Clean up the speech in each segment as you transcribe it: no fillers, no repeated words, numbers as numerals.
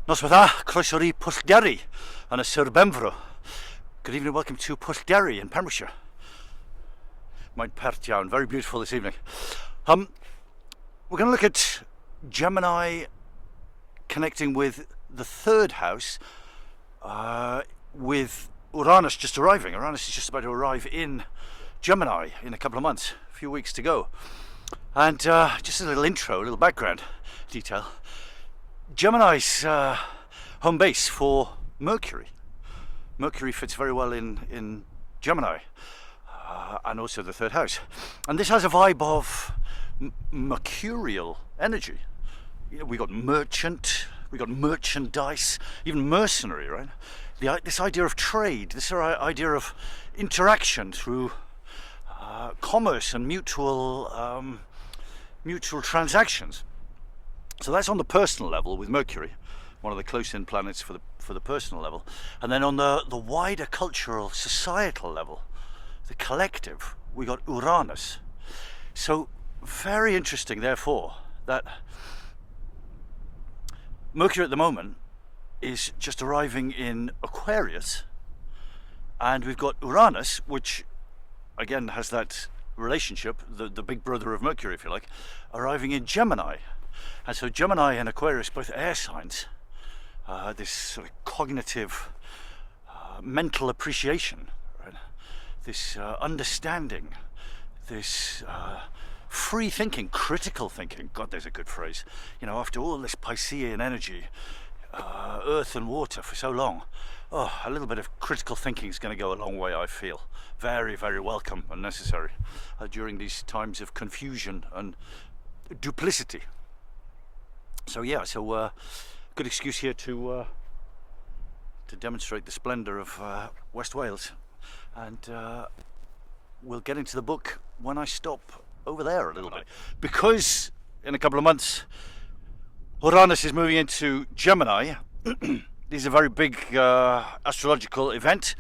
Nos fydda, croeso i Pwllgeri yn y Sir Benfro. Good evening, welcome to Pwllgeri in Pembrokeshire. Mae'n pert iawn, very beautiful this evening. We're going to look at Gemini connecting with the third house with Uranus just arriving. Uranus is just about to arrive in Gemini in a couple of months, a few weeks to go. And just a little intro, a little background detail. Gemini's home base for Mercury. Mercury fits very well in Gemini and also the third house. And this has a vibe of mercurial energy. You know, we got merchant, we got merchandise, even mercenary, right? This idea of trade, this idea of interaction through commerce and mutual transactions. So that's on the personal level with Mercury, one of the close-in planets for the personal level. And then on the wider cultural, societal level, the collective, we got Uranus. So very interesting, therefore, that Mercury at the moment is just arriving in Aquarius, and we've got Uranus, which again has that relationship, the big brother of Mercury, if you like, arriving in Gemini. And so Gemini and Aquarius, both air signs, this sort of cognitive, mental appreciation, right? This understanding, this free thinking, critical thinking. God, there's a good phrase. You know, after all this Piscean energy, earth and water for so long, a little bit of critical thinking is going to go a long way, I feel. Very, very welcome and necessary during these times of confusion and duplicity. So yeah, good excuse here to demonstrate the splendour of West Wales, and we'll get into the book when I stop over there a little bit, because in a couple of months Uranus is moving into Gemini. This is a very big astrological event,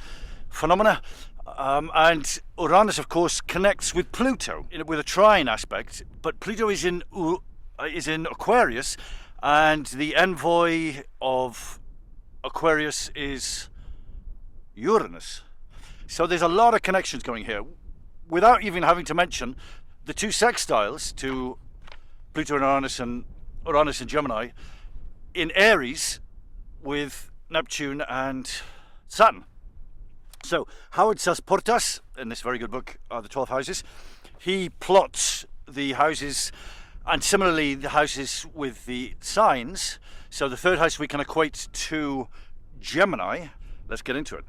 phenomena, and Uranus, of course, connects with Pluto with a trine aspect, but Pluto is in Aquarius, and the envoy of Aquarius is Uranus. So there's a lot of connections going here, without even having to mention the two sextiles to Pluto and Uranus and Gemini in Aries with Neptune and Saturn. So Howard Sasportas, in this very good book, The 12 Houses, he plots the houses, and similarly the houses with the signs. So the third house we can equate to Gemini. Let's get into it.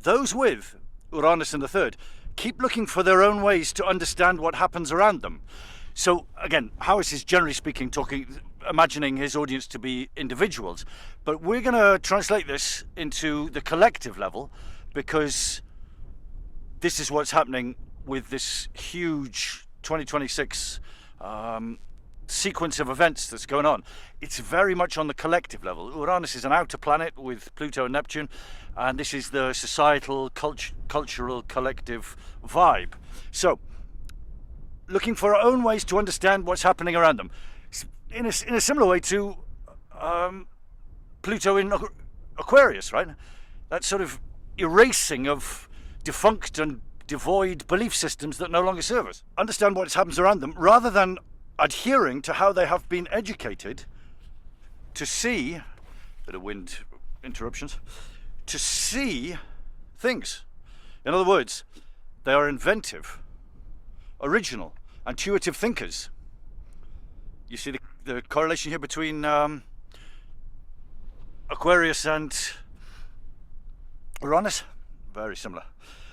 Those with Uranus in the third keep looking for their own ways to understand what happens around them. So again, Howard is generally speaking imagining his audience to be individuals, but we're going to translate this into the collective level, because this is what's happening with this huge 2026 sequence of events that's going on. It's very much on the collective level. Uranus is an outer planet with Pluto and Neptune, and this is the societal, cultural, collective vibe. So, looking for our own ways to understand what's happening around them, in a similar way to Pluto in Aquarius, right? That sort of erasing of defunct and devoid belief systems that no longer serve us. Understand what happens around them, rather than adhering to how they have been educated to see, bit of wind interruptions, to see things. In other words, they are inventive, original, intuitive thinkers. You see the correlation here between Aquarius and Uranus? Very similar.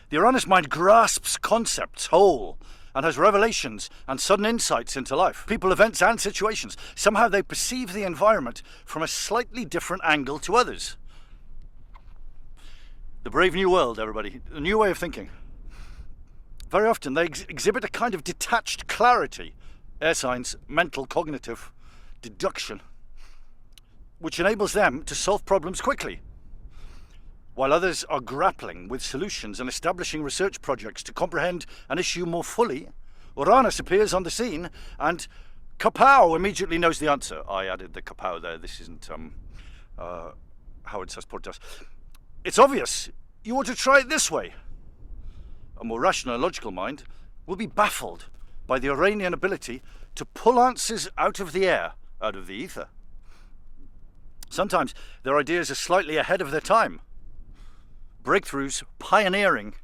The Uranus mind grasps concepts whole and has revelations and sudden insights into life, people, events and situations. Somehow they perceive the environment from a slightly different angle to others. The brave new world, everybody, a new way of thinking. Very often they exhibit a kind of detached clarity, air signs, mental, cognitive deduction, which enables them to solve problems quickly, while others are grappling with solutions and establishing research projects to comprehend an issue more fully. Uranus appears on the scene and Kapow immediately knows the answer. I added the kapow there. This isn't Howard Sasportas. It's obvious. You ought to try it this way. A more rational and logical mind will be baffled by the Uranian ability to pull answers out of the air, out of the ether. Sometimes their ideas are slightly ahead of their time. Breakthroughs pioneering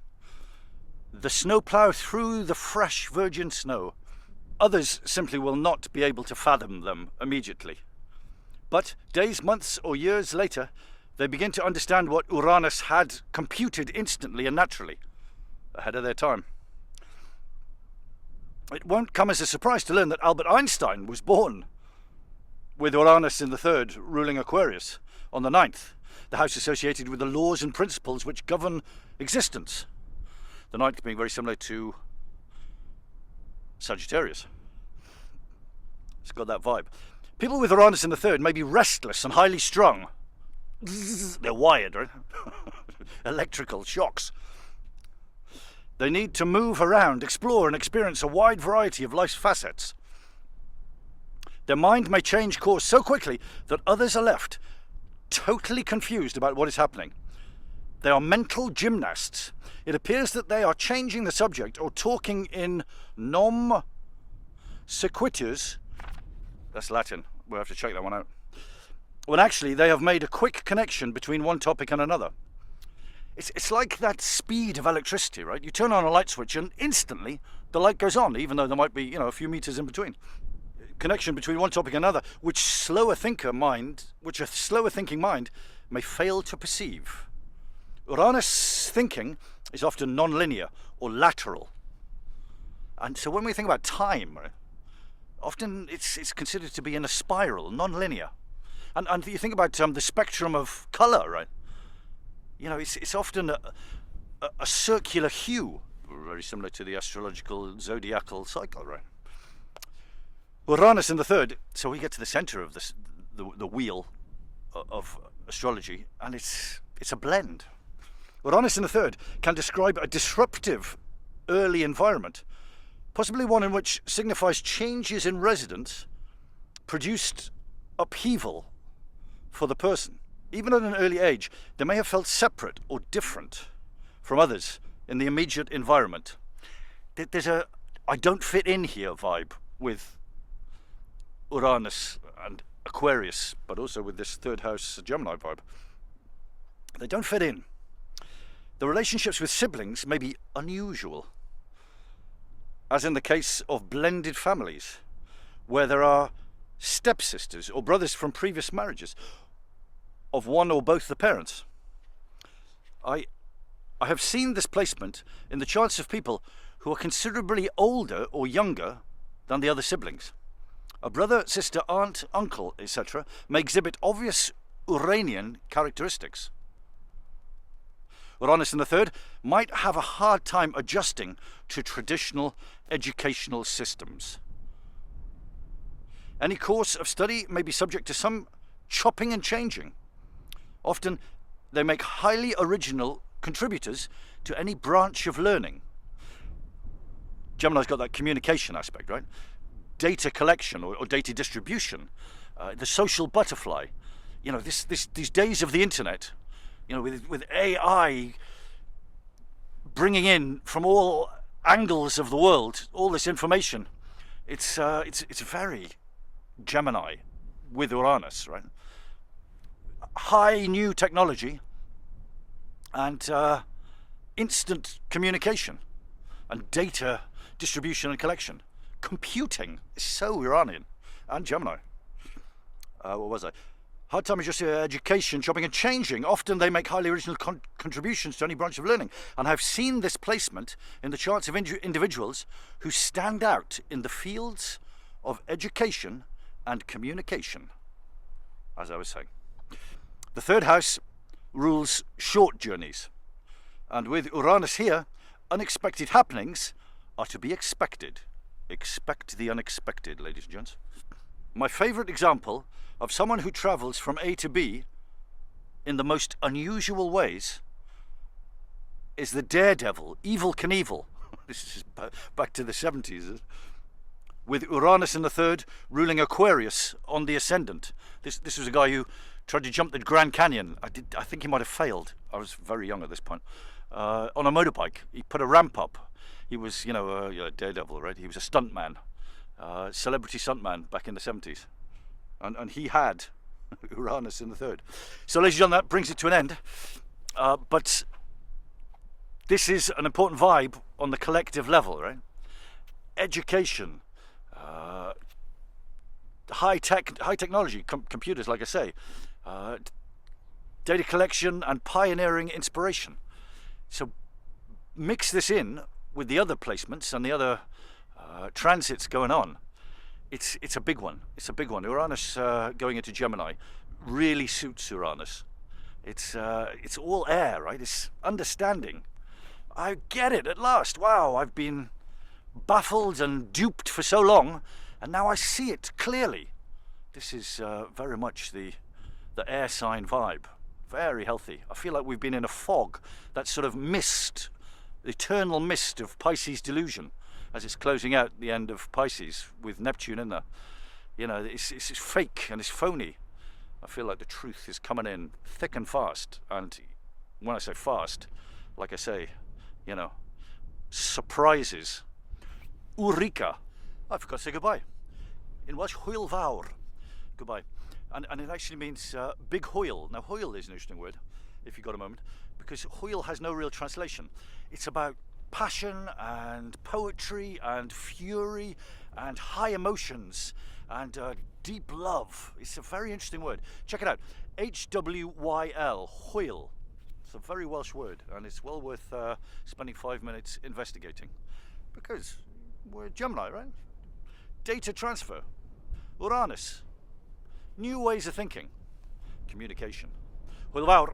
the snowplow through the fresh virgin snow. Others simply will not be able to fathom them immediately. But days, months, or years later, they begin to understand what Uranus had computed instantly and naturally, ahead of their time. It won't come as a surprise to learn that Albert Einstein was born with Uranus in the third, ruling Aquarius, on the 9th, the house associated with the laws and principles which govern existence. The 9th being very similar to Sagittarius. It's got that vibe. People with Uranus in the third may be restless and highly strung. They're wired, right? Electrical shocks. They need to move around, explore and experience a wide variety of life's facets. Their mind may change course so quickly that others are left totally confused about what is happening. They are mental gymnasts. It appears that they are changing the subject or talking in non sequiturs. That's Latin. We'll have to check that one out. When actually they have made a quick connection between one topic and another. It's like that speed of electricity, right? You turn on a light switch and instantly the light goes on, even though there might be, a few meters in between. Connection between one topic and another, which a slower thinking mind may fail to perceive. Uranus thinking is often non-linear or lateral. And so when we think about time, right, often it's considered to be in a spiral, non-linear. And you think about the spectrum of colour, right? It's often a circular hue, very similar to the astrological zodiacal cycle, right? Uranus in the third, so we get to the centre of this, the wheel of astrology, and it's a blend. Uranus in the third can describe a disruptive early environment, possibly one in which signifies changes in residence produced upheaval for the person. Even at an early age, they may have felt separate or different from others in the immediate environment. There's a I don't fit in here vibe with Uranus and Aquarius, but also with this third house Gemini vibe. They don't fit in. The relationships with siblings may be unusual, as in the case of blended families, where there are stepsisters or brothers from previous marriages of one or both the parents. I have seen this placement in the charts of people who are considerably older or younger than the other siblings. A brother, sister, aunt, uncle, etc. may exhibit obvious Uranian characteristics. Uranus in the third might have a hard time adjusting to traditional educational systems. Any course of study may be subject to some chopping and changing. Often they make highly original contributors to any branch of learning. Gemini's got that communication aspect, right? Data collection or data distribution, the social butterfly. These days of the internet, with AI bringing in from all angles of the world all this information. It's very Gemini with Uranus, right? High new technology and instant communication and data distribution and collection. Computing is so Uranian and Gemini. What was I? Hard time adjusting education, shopping and changing. Often they make highly original contributions to any branch of learning. And I've seen this placement in the charts of individuals who stand out in the fields of education and communication, as I was saying. The third house rules short journeys. And with Uranus here, unexpected happenings are to be expected. Expect the unexpected, ladies and gents. My favourite example of someone who travels from A to B in the most unusual ways is the daredevil, Evel Knievel. This is back to the 70s. with Uranus in the third, ruling Aquarius on the ascendant. This was a guy who tried to jump the Grand Canyon. I think he might have failed. I was very young at this point. On a motorbike, he put a ramp up. He was, a daredevil, right? He was a stuntman, celebrity stuntman back in the 70s, and he had Uranus in the third. So, ladies and gentlemen, that brings it to an end. But this is an important vibe on the collective level, right? Education, high technology, computers, like I say, data collection and pioneering inspiration. So mix this in with the other placements and the other transits going on. It's a big one. It's a big one. Uranus going into Gemini really suits Uranus. It's all air, right? It's understanding. I get it at last. Wow, I've been baffled and duped for so long, and now I see it clearly. This is very much the air sign vibe. Very healthy. I feel like we've been in a fog, that sort of mist, the eternal mist of Pisces delusion, as it's closing out the end of Pisces with Neptune in there. It's fake and it's phony. I feel like the truth is coming in thick and fast. And when I say fast, like I say, surprises. Eureka. I forgot to say goodbye. In Welsh, hwyl fawr. Goodbye. And it actually means big hwyl. Now, hwyl is an interesting word, if you've got a moment, because hwyl has no real translation. It's about passion and poetry and fury and high emotions and deep love. It's a very interesting word. Check it out. H-W-Y-L, hwyl. It's a very Welsh word, and it's well worth spending 5 minutes investigating, because we're Gemini, right? Data transfer, Uranus, new ways of thinking, communication. Hwyl fawr.